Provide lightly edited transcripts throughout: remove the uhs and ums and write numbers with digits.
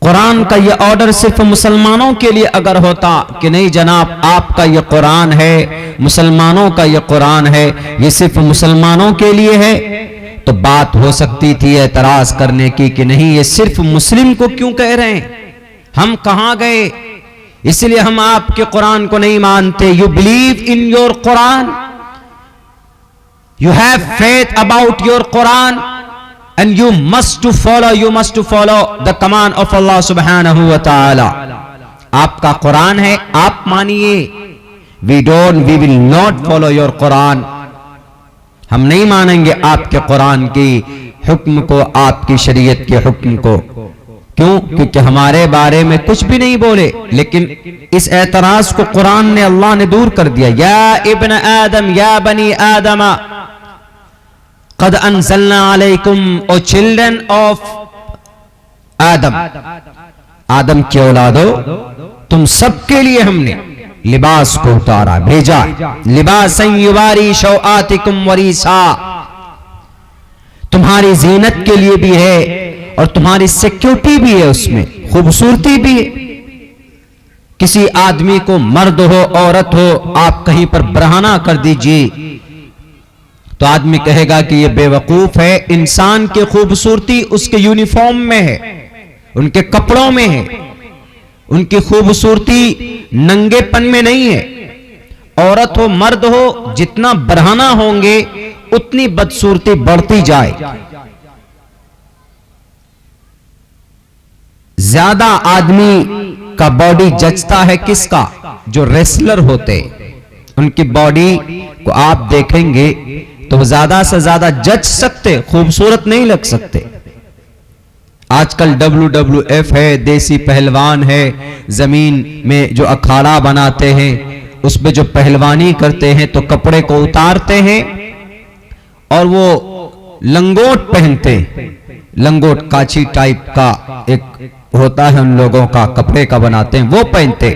कुरान का ये ऑर्डर सिर्फ मुसलमानों के लिए अगर होता कि नहीं जनाब आपका ये कुरान है, मुसलमानों का ये कुरान है, ये सिर्फ मुसलमानों के लिए है, तो बात हो सकती थी एतराज करने की कि नहीं ये सिर्फ मुस्लिम को क्यों कह रहे हैं, हम कहां गए, इसलिए हम आपके कुरान को नहीं मानते। You believe in your Quran, you have faith about your Quran and you must to follow the command of Allah subhanahu wa ta'ala। आपका कुरान है, आप मानिए। we will not follow your Quran, हम नहीं मानेंगे आपके कुरान की हुक्म को, आपकी शरीयत के हुक्म को। क्यों? क्योंकि हमारे बारे में कुछ भी नहीं बोले, लेकिन इस एतराज को कुरान ने, अल्लाह ने दूर कर दिया। या इब्न आदम, या बनी आदम, क़द अंज़लना अलैकुम, ओ चिल्ड्रन ऑफ आदम, आदम की औलादो, तुम सबके लिए हमने लिबास को उतारा, भेजा। लिबासन युवारी शौआतिकुम वरीसा, तुम्हारी जीनत के लिए भी है और तुम्हारी सिक्योरिटी भी है, उसमें खूबसूरती भी है। किसी आदमी को, मर्द हो औरत हो, आप कहीं पर बरहाना कर दीजिए तो आदमी कहेगा कि ये बेवकूफ है। इंसान की खूबसूरती उसके यूनिफॉर्म में है, उनके कपड़ों में है, उनकी खूबसूरती नंगेपन में नहीं है। औरत हो मर्द हो, जितना बरहाना होंगे उतनी बदसूरती बढ़ती जाए। ज्यादा आदमी का बॉडी जचता है किसका? जो रेसलर होते, उनकी बॉडी को आप देखेंगे तो ज्यादा से ज्यादा जच सकते, खूबसूरत नहीं लग सकते। आजकल WWF है, देसी पहलवान है, जमीन में जो अखाड़ा बनाते हैं उसमें जो पहलवानी करते हैं तो कपड़े को उतारते हैं और वो लंगोट पहनते हैं। लंगोट काची टाइप का एक होता है उन लोगों का, कपड़े का बनाते हैं, वो पहनते।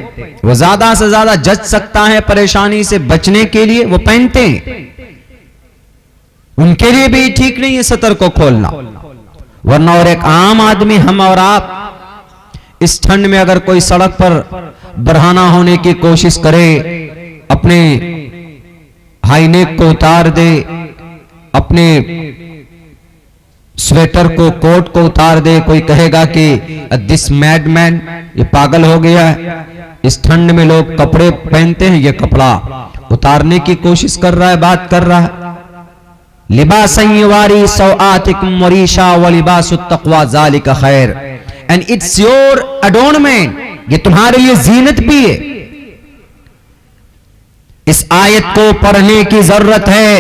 वो ज्यादा से ज्यादा जच सकता है, परेशानी से बचने के लिए वो पहनते हैं। उनके लिए भी ठीक नहीं है सतर को खोलना, वरना और एक आम आदमी, हम और आप, इस ठंड में अगर कोई सड़क पर बरहाना होने की कोशिश करे, अपने हाईनेक को उतार दे, अपने स्वेटर को, कोट को उतार दे, कोई कहेगा कि दिस मैडमैन, ये पागल हो गया है। इस ठंड में लोग कपड़े पहनते हैं, ये कपड़ा उतारने की कोशिश कर रहा है, बात कर रहा है। लिबासन युवारी सौआतिकुम वरीशा व लिबासुत तक़वा ज़ालिका खैर, एंड इट्स योर अडोर्नमेंट, ये तुम्हारे लिए जीनत भी है। इस आयत को पढ़ने की जरूरत है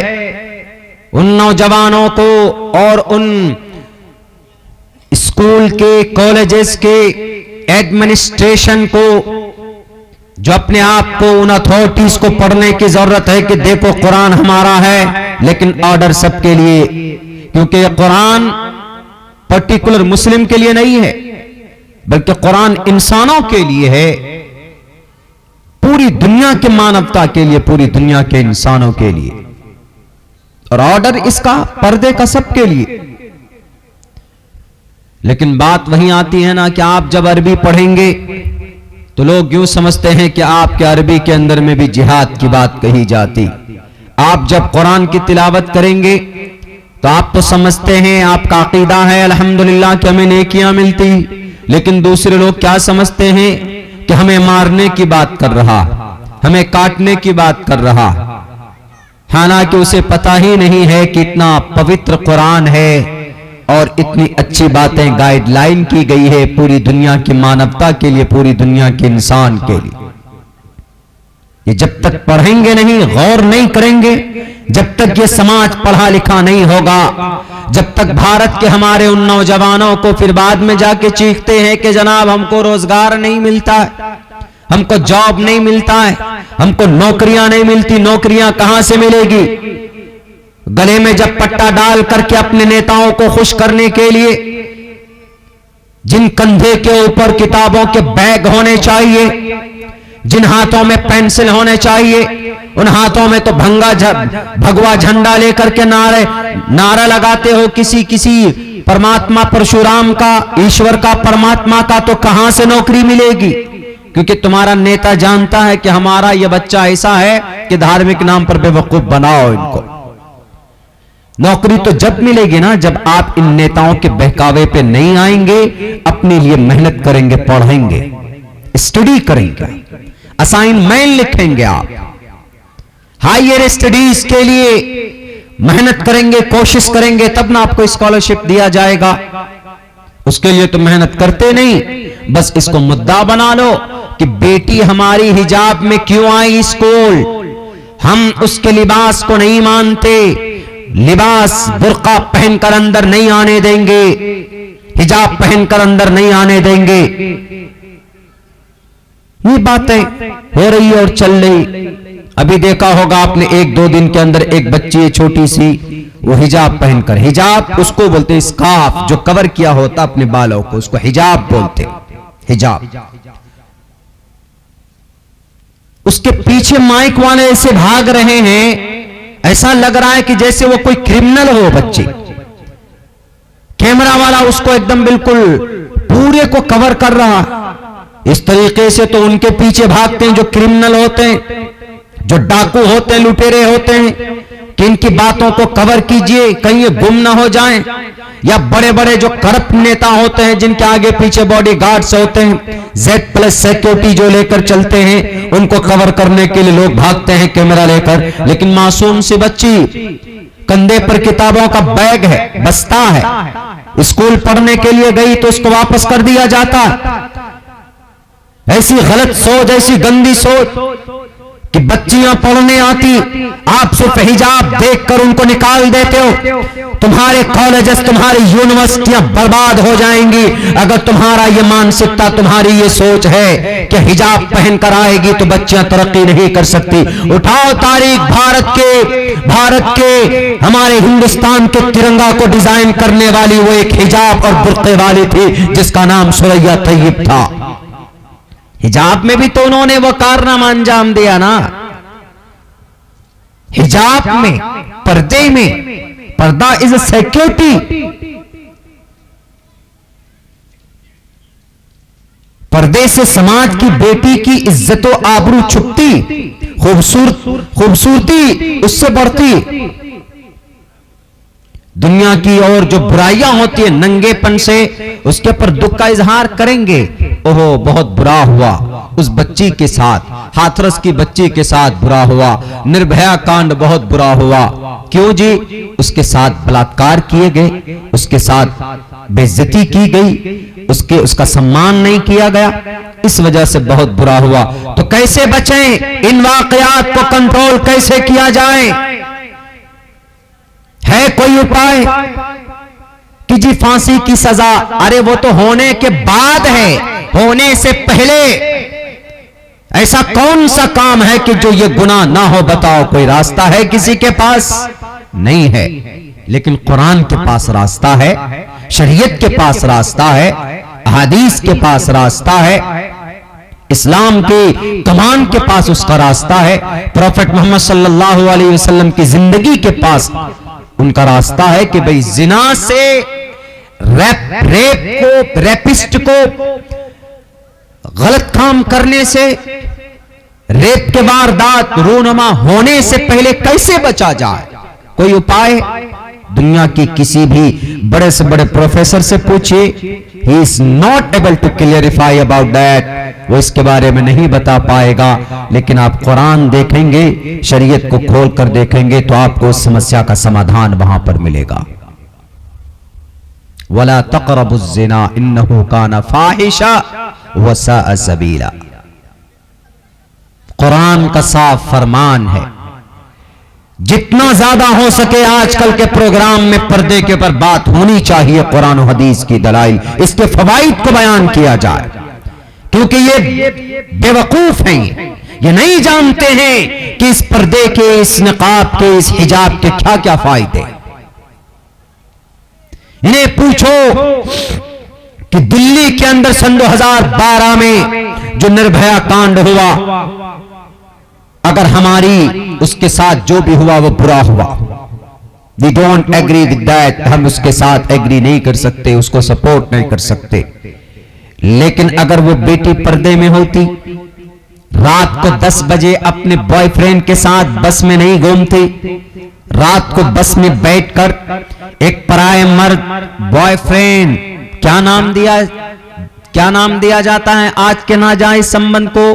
उन नौजवानों को और उन स्कूल के, कॉलेजेस के एडमिनिस्ट्रेशन को, जो अपने आप को, उन अथॉरिटीज को पढ़ने की जरूरत है कि देखो कुरान हमारा है, लेकिन ऑर्डर सबके लिए। क्योंकि कुरान पर्टिकुलर मुस्लिम के लिए नहीं है, बल्कि कुरान इंसानों के लिए है, पूरी दुनिया की मानवता के लिए, पूरी दुनिया के इंसानों के लिए। और ऑर्डर इसका पर्दे का सबके लिए। लेकिन बात वहीं आती है ना कि आप जब अरबी पढ़ेंगे तो लोग यूं समझते हैं कि आपके अरबी के अंदर में भी जिहाद की बात कही जाती। आप जब कुरान की तिलावत करेंगे तो आप तो समझते हैं, आपका अकीदा है अल्हम्दुलिल्लाह कि हमें नेकियां मिलती, लेकिन दूसरे लोग क्या समझते हैं कि हमें मारने की बात कर रहा, हमें काटने की बात कर रहा। हालांकि उसे पता ही नहीं है कि इतना पवित्र कुरान है और इतनी अच्छी बातें गाइडलाइन की गई है पूरी दुनिया की मानवता के लिए, पूरी दुनिया के इंसान के लिए। ये जब तक पढ़ेंगे नहीं, गौर नहीं करेंगे, जब तक ये समाज पढ़ा लिखा नहीं होगा, जब तक भारत के हमारे उन नौजवानों को फिर बाद में जाके चीखते हैं कि जनाब हमको रोजगार नहीं मिलता है, हमको जॉब नहीं मिलता है, हमको नौकरियां नहीं मिलती, नौकरियां कहां से मिलेगी? गले में जब पट्टा डाल करके अपने नेताओं को खुश करने के लिए, जिन कंधे के ऊपर किताबों के बैग होने चाहिए, जिन हाथों में पेंसिल होने चाहिए, उन हाथों में तो भगवा झंडा लेकर के नारा लगाते हो किसी परमात्मा परशुराम का, ईश्वर का, परमात्मा का, तो कहां से नौकरी मिलेगी? क्योंकि तुम्हारा नेता जानता है कि हमारा यह बच्चा ऐसा है कि धार्मिक नाम पर बेवकूफ बनाओ इनको। नौकरी तो जब मिलेगी ना जब आप इन नेताओं के बहकावे पे नहीं आएंगे, अपने लिए मेहनत करेंगे, पढ़ेंगे, स्टडी करेंगे, असाइनमेंट लिखेंगे, आप हायर स्टडीज के लिए मेहनत करेंगे, कोशिश करेंगे, तब ना आपको स्कॉलरशिप दिया जाएगा। उसके लिए तो मेहनत करते नहीं, बस इसको मुद्दा बना लो कि बेटी हमारी हिजाब में क्यों आई स्कूल, हम उसके लिबास को नहीं मानते, लिबास बुर्का पहनकर अंदर नहीं आने देंगे, हिजाब पहनकर अंदर नहीं आने देंगे। ये बातें हो रही और चल रही। अभी देखा होगा आपने, 1-2 दिन के अंदर एक बच्ची है छोटी सी, वो हिजाब पहनकर, हिजाब उसको बोलते हैं स्कार्फ, जो कवर किया होता अपने बालों को, उसको हिजाब बोलते, हिजाब। उसके पीछे माइक वाले ऐसे भाग रहे हैं, ऐसा लग रहा है कि जैसे वो कोई क्रिमिनल हो बच्ची। कैमरा वाला उसको एकदम बिल्कुल पूरे को कवर कर रहा। इस तरीके से तो उनके पीछे भागते हैं जो क्रिमिनल होते हैं, जो डाकू होते हैं, लुटेरे होते हैं, कि इनकी बातों को कवर कीजिए, कहीं ये गुम ना हो जाएं। या बड़े बड़े जो करप्ट नेता होते हैं जिनके आगे पीछे बॉडी गार्ड्स होते हैं, Z+ सिक्योरिटी जो लेकर चलते हैं, उनको कवर करने के लिए लोग भागते हैं कैमरा लेकर। लेकिन मासूम सी बच्ची, कंधे पर किताबों का बैग है, बस्ता है, स्कूल पढ़ने के लिए गई तो उसको वापस कर दिया जाता। ऐसी गलत सोच, ऐसी गंदी सोच कि बच्चियां पढ़ने आती, आप सिर्फ हिजाब देखकर उनको निकाल देते हो। तुम्हारे कॉलेजेस, तुम्हारी यूनिवर्सिटियां बर्बाद हो जाएंगी अगर तुम्हारा ये मानसिकता, तुम्हारी ये सोच है कि हिजाब पहनकर आएगी तो बच्चियां तरक्की नहीं कर सकती। उठाओ तारीख, भारत के हमारे हिंदुस्तान के तिरंगा को डिजाइन करने वाली वो एक हिजाब और बुर्के वाली थी जिसका नाम सुरैया तैयब था। हिजाब में भी तो उन्होंने वो कारनामा अंजाम दिया ना। हिजाब में, पर्दे में, पर्दा इज अ सिक्योरिटी। पर्दे से समाज की बेटी की इज्जतो आबरू छुपती, खूबसूरती उससे बढ़ती। दुनिया की और जो बुराइयां होती है नंगेपन से, उसके ऊपर दुख का इजहार करेंगे। ओहो बहुत बुरा हुआ उस बच्ची के साथ, हाथरस की बच्ची के साथ बुरा हुआ, निर्भया कांड बहुत बुरा हुआ। क्यों जी? उसके साथ बलात्कार किए गए, उसके साथ बेइज्जती की गई, उसका सम्मान नहीं किया गया, इस वजह से बहुत बुरा हुआ। तो कैसे बचें? इन वाकयात को कंट्रोल कैसे किया जाए? है कोई उपाय कि जी फांसी की सजा? अरे वो तो होने के बाद है, होने से पहले ऐसा कौन सा काम है कि जो ये गुनाह ना हो? बताओ, कोई रास्ता है किसी के पास? नहीं है। लेकिन कुरान के पास रास्ता है, शरीयत के पास रास्ता है, हदीस के पास रास्ता है, इस्लाम के कमान के पास उसका रास्ता है, प्रॉफेट मोहम्मद सल्लल्लाहु अलैहि वसल्लम की जिंदगी के पास उनका रास्ता है कि भाई जिना से, रेपिस्ट को, गलत काम करने से, रेप के वारदात रूनुमा होने से पहले कैसे बचा जाए? कोई उपाय? दुनिया की किसी भी बड़े से बड़े प्रोफेसर से पूछिए, he is not able to clarify about that. वो इसके बारे में नहीं बता पाएगा। लेकिन आप कुरान देखेंगे, शरीयत को खोल कर देखेंगे तो आपको उस समस्या का समाधान वहां पर मिलेगा। वला तक़रबुज़ ज़िना इन्नहु काना फ़ाहिशा व साअ सबीला। कुरान का साफ फरमान है। जितना ज्यादा हो सके आजकल के प्रोग्राम में पर्दे के ऊपर बात होनी चाहिए, कुरान और हदीस की दलाइल, इसके फवाइद को बयान किया जाए। क्योंकि ये बेवकूफ हैं, ये नहीं जानते हैं कि इस पर्दे के, इस निकाब के, इस हिजाब के क्या क्या फायदे। इन्हें पूछो कि दिल्ली के अंदर सन 2012 में जो निर्भया कांड हुआ, अगर हमारी उसके साथ जो भी हुआ वो बुरा हुआ, we don't agree with that, हम उसके साथ एग्री नहीं कर सकते, उसको सपोर्ट नहीं कर सकते। लेकिन अगर वो बेटी पर्दे में होती, रात को 10 बजे अपने बॉयफ्रेंड के साथ बस में नहीं घूमती, रात को बस में बैठकर एक पराये मर्द बॉयफ्रेंड, क्या नाम दिया जाता है आज के नाजायज संबंध को?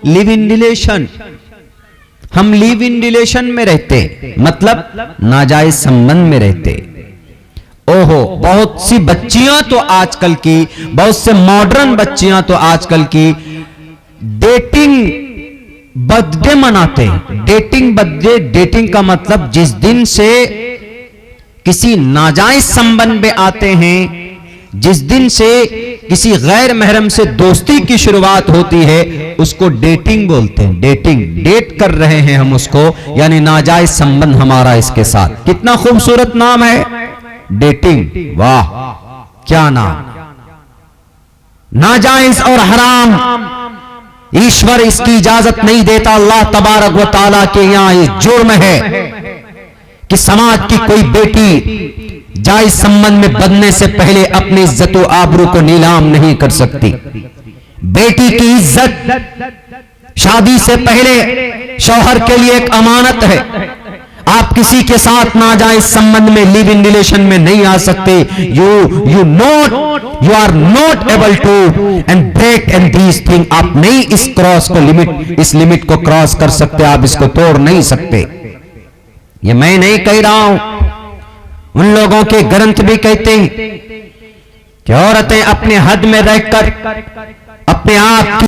Live in relation. हम लिव इन रिलेशन में रहते, मतलब नाजायज संबंध में रहते। ओहो, बहुत सी बच्चियां तो आजकल की, बहुत से मॉडर्न बच्चियां तो आजकल की डेटिंग बर्थडे मनाते हैं। डेटिंग बर्थडे, डेटिंग का मतलब जिस दिन से किसी नाजायज संबंध में आते हैं, जिस दिन से किसी गैर महरम से दोस्ती की शुरुआत होती है, उसको डेटिंग बोलते हैं। डेटिंग, डेट कर रहे हैं हम उसको, यानी नाजायज संबंध हमारा इसके साथ। कितना खूबसूरत नाम है, डेटिंग। वाह, क्या नाम! नाजायज और हराम, ईश्वर इसकी इजाजत नहीं देता। अल्लाह तबारक व तआला के यहां ये जुर्म है कि समाज की कोई बेटी जायज संबंध में बंधने से पहले अपनी इज्जत व आबरू को नीलाम नहीं कर सकती। बेटी की इज्जत शादी से पहले शौहर के लिए एक अमानत है। आप किसी के साथ नाजायज संबंध में, लिव इन रिलेशन में नहीं आ सकते। You are not able to end break and these thing. आप नहीं इस लिमिट को क्रॉस कर सकते, आप इसको तोड़ नहीं सकते। ये मैं नहीं कह रहा हूं, उन लोगों के ग्रंथ भी कहते हैं कि औरतें अपने हद में रहकर अपने आप